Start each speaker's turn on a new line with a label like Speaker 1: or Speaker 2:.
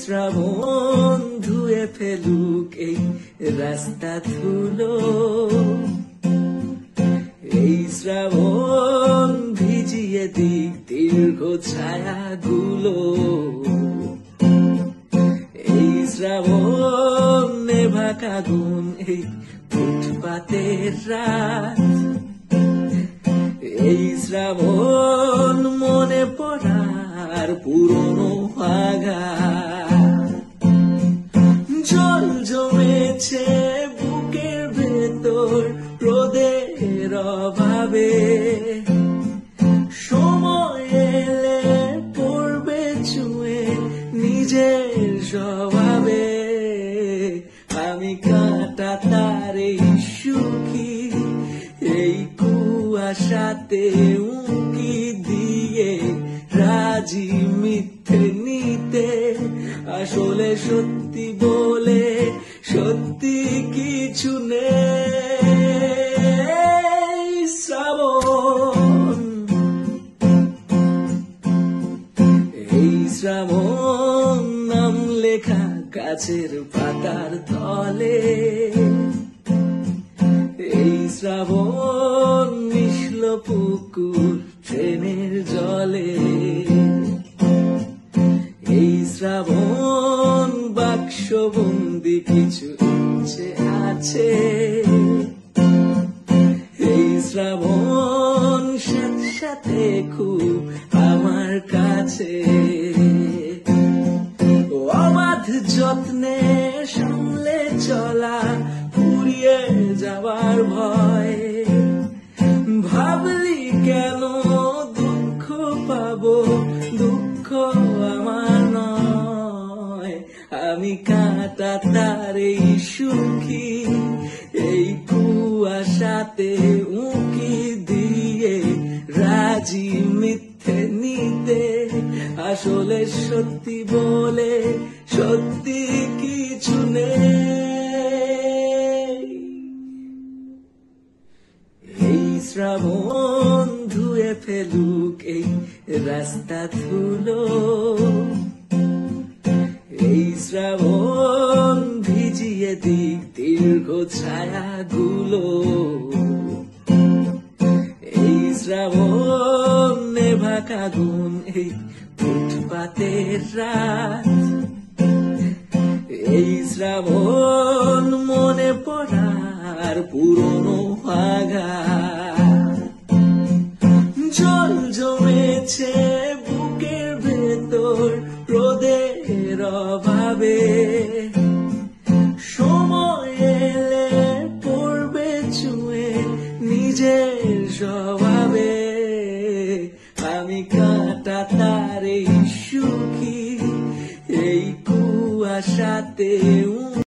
Speaker 1: শ্রাবণ ধুয়ে ফেলুক এই রাস্তা ধুলো, এই শ্রাবণ ভিজিয়ে দিক দীর্ঘ ছায়াগুলো, এই শ্রাবণ নেভাক আগুন এই ফুটপাতের রাত, এই শ্রাবণ মনে পড়ার পুরনো আঘাত। জল জমেছে বুকের ভেতর রোদের অভাবে, সময় এলে পড়বে ছুঁয়ে নিজের স্বভাবে। আমি কাঁটা তার এই সুখী, এই কুয়াশাতে উঁকি দিয়ে রাজি মিথ্যে নিতে, আসলে সত্যি বলে সত্যি কিছু নেই। শ্রাবণ, এই শ্রাবণ নাম লেখা গাছের পাতার তলে, এই শ্রাবণ মিশল পুকুর ট্রেনের জলে, এই শ্রাবণ বাক্সবন্দি কিছু ইচ্ছে আছে, এই শ্রাবণ সাথে সাথে খুব আমার কাছে। অবাধ যত্নে সামলে চলা ফুরিয়ে যাবার ভয়, ভাবলি কেন দুঃখ পাবো, দুঃখ আমার নয়। আমি কাঁটা তার এই সুখী, এই কুয়াশাতে উঁকি দিয়ে রাজি মিথ্যে নিতে, আসলে সত্যি বলে সত্যি কিছু নেই। এই শ্রাবণ ধুয়ে ফেলুক এই রাস্তা ধুলো, এই শ্রাবণ ভিজিয়ে দিক দীর্ঘ ছায়াগুলো, এই শ্রাবণ নেভাক আগুন এই ফুটপাতের রাত, এই শ্রাবণ মনে পড়ার পুরনো আঘাত। জল জমেছে বুকের ভেতর রোদের অভাবে, সময় এলে পড়বে ছুঁয়ে নিজের স্বভাবে। আমি কাঁটা তার এই সুখী, এই কুয়াশাতে